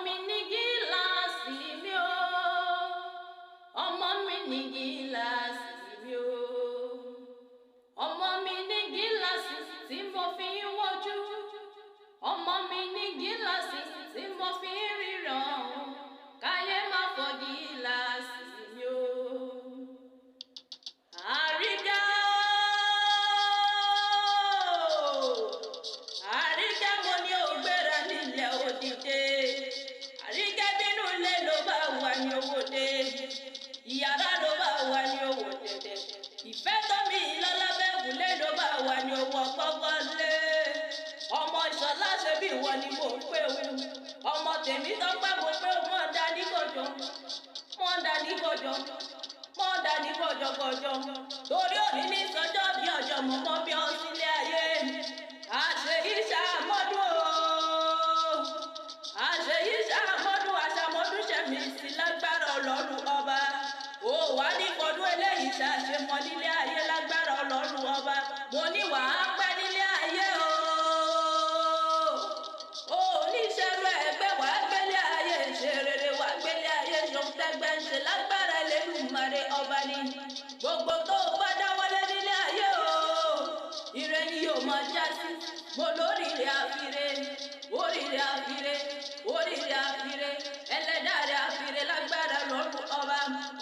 mi ní gíláàsì mi o, ọmọ mi ní gíláàsì mi o, ọmọ mi ní gíláàsì tí mo fi ń wojú, ọmọ mi ní gíláàsì tí mo fi ń ríran, káyé má fọ́ gíláàsì mi o. Àríkẹ́ Àríkẹ́ mo ní ó gbéra nílẹ̀ òdìdé, Àríkẹ́ bínú ilé ló bá wà ní owó dé, ìyàrá ló bá wà ní owó dẹ̀dẹ̀, ìfẹ́ tó mi lọ́lábẹ́kùnlé ló bá wà ní owó ọkọ́kọ́ lé. Ọmọ Ìṣọ̀lá ṣe bí ìwọ ni mo pé wù, ọmọ tèmi tó pẹ́ mo pé wọ́n dá ní kọjọ, wọ́n dá ní kọjọ, wọ́n dá ní kọjọkọjọ, torí òní ní sọjọ́ bí ọjọ́ mọ̀mọ́ bí ọ sílé ayé. Àṣeyí ṣàmọ́dún o, àṣeyí ṣàmọ́dún, àṣàmọ́dún ṣẹ̀mí sí lágbára Ọlọ́run ọba. Ó wà ní fọdún eléyìí ṣàṣemọ nílé ayé lágbára Ọlọ́run ọba. Mo ní wàá pẹ́ nílé ayé o, oníṣẹ́rú ẹgbẹ́ wàá gbélé ayé ṣe rere, wàá gbélé ayé ṣòǹtẹ́gbẹ́ ṣe lágbára Elédùmarè ọba ni. Gbogbo tó bá dáwọ́lé nílé ayé o, ire ni yóò máa já sí. Mo lóríire àfire, oríire àfire, oríire àfire, ẹlẹ́dàá rẹ̀ àfire lágbára Ọlọ́run ọba.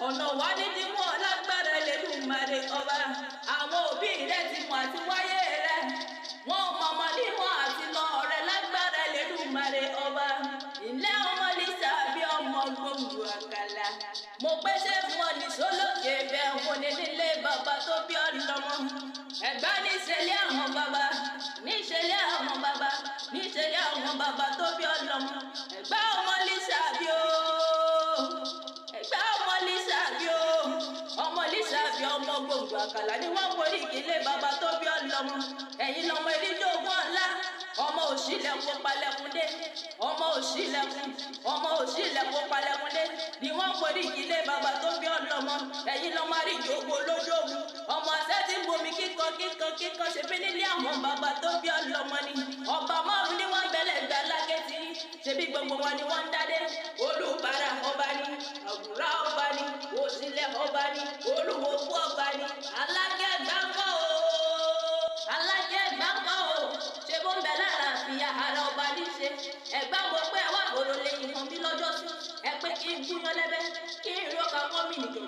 Ọ̀nà wá ní ti mú ọ lágbára Elédùmarè ọba. Àwọn òbí rẹ̀ ti mọ̀ àti wáyé rẹ̀, wọ́n mọ̀mọ́ níwọ̀n àti lọ ọ̀rẹ́ lágbára Elédùmarè ọba. Ilé ọmọ Lísà bí ọmọ gbòǹgbò àkàlà, mo pèsè fún ọ ní sólókè bẹ́ẹ̀ wọ́n ní nílé bàbá tó bí ọlọ́mọ. Ẹ̀gbá níṣẹ́lẹ̀ àwọn bàbá, níṣẹ́lẹ̀ àwọn bàbá, níṣẹ́lẹ̀ àwọn bàbá tó bí ọlọ́mọ. Ẹ̀gbá ọmọ Lísà bí o, ẹ̀gbá ọmọ Lísà bí o, ọmọ Lísà bí ọmọ gbòǹgbò àkàlà ni wọ́n borí ìdílé bàbá tó bí ọlọ́mọ. Ẹ̀yin lọmọ eríjó ogún ọ̀la, ọmọ òṣìlẹ̀kùn palẹ̀kùndé, ọmọ òṣìlẹ̀kùn, ọmọ òṣìlẹ̀kùn palẹ̀kùndé ni wọ́n borí ìdílé bàbá tó bí ọlọ́mọ. Ẹ̀yin lọmọ àríjó ogbó lójú ogun, ọmọ àṣẹ tí ń bomi kíkan kíkan kíkan ṣe bí nílé àwọn bàbá tó bí ọlọ́mọ ni. Ọba márùn ni wọ́n bẹ̀lẹ̀ gbà lákẹ́tì, ṣebí gbogbo wọn ni wọ́n ń dádé. Olùbárà ọba ni, àgùrá ọba ni, òṣìlẹ̀ ọba ni, olúwòkú ọba ni, alágẹ̀gbàkọ́ o, alágẹ̀gbàkọ́ o, ṣe bó ń bẹ lára àfihà ara ọba níṣe. Ẹ̀gbá wo pé ẹwà òrò lè yìnbọn bí lọ́jọ́ sí, ẹ pé kí n gúnyán lẹ́bẹ́, kí n rọ́ọ̀ká kọ́ mi nìjọ,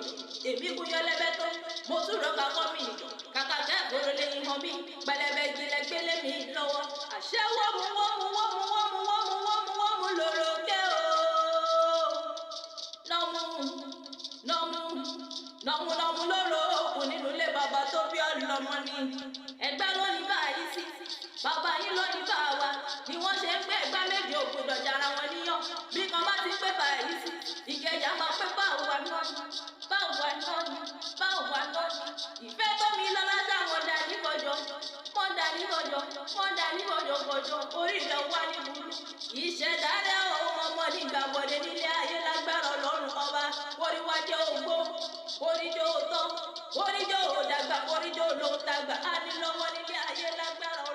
èmi gúnyán lẹ́bẹ́ tó, mo tún rọ́ọ̀ká kọ́ mi nìjọ, kàkà kẹ́ òrò lè yìnbọn bí pẹlẹbẹ gbilẹ̀ gbélé mi lọ́wọ́. Àṣẹ wọ́mú wọ́mú wọ́mú wọ́mú wọ́mú wọ́mú wọ́mú lòrò ké o, nọ́mú nọ́mú nọ́mú nọ́mú lòrò òkú nínú ilé bàbá tó bí ọlọ́mọ ni. Ẹ̀gbá ló ní báyìí sí, bàbá yín ló ní bá wa, ni wọ́n ṣe ń pé ẹ̀gbá méjì òkú dọ̀jà ara wọn níyàn. Bí kan bá ti pé báyìí sí, Ìkẹjà máa pé báwo wà náà ni, báwo wà náà ni, báwo wà náà ni. Ìfẹ́ tó mi lọ́lá sáwọn dà ní kọjọ, wọ́n dà ní kọjọ, wọ́n dà ní kọjọ kọjọ, orí rẹ̀ wá ní burú. Ìṣẹ̀dá rẹ̀ ohun ọmọ nígbà bọ̀dé nílé ayé lágbára Ọlọ́run ọba. Oríwájẹ́ ògbó, oríjó òtọ́, oríjó òdàgbà, oríjó olóhùn tàgbà, á ní lọ́wọ́ nílé ayé lágbára Ọlọ́run.